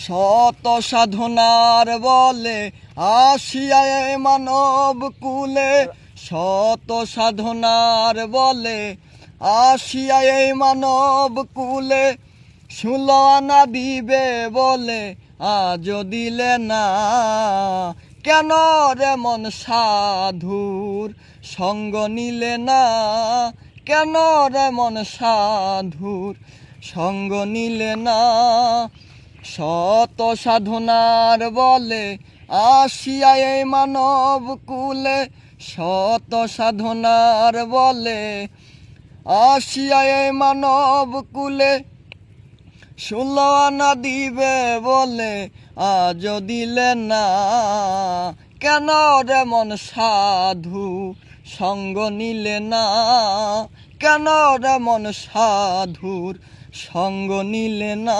শত সাধনার বলে আসিয়ায় মানব কুলে, শত সাধনার বলে আসিয়ায় মানব কুলে, 16 আনা দিবে বলে আজও দিলে না। কেন রে মন সাধুর সঙ্গ নিলে না, কেন রে মন সাধুর সঙ্গ নিলে না। শত সাধনার বলে আসিয়ায় মানব কুলে, শত সাধনার বলে আসিয়ায় মানব কুলে, 16 আনা দিবে বলে আজও দিলে না। কেন রে মন সাধু সঙ্গ নিলে না, কেন রে মন সাধুর সঙ্গ নিলে না।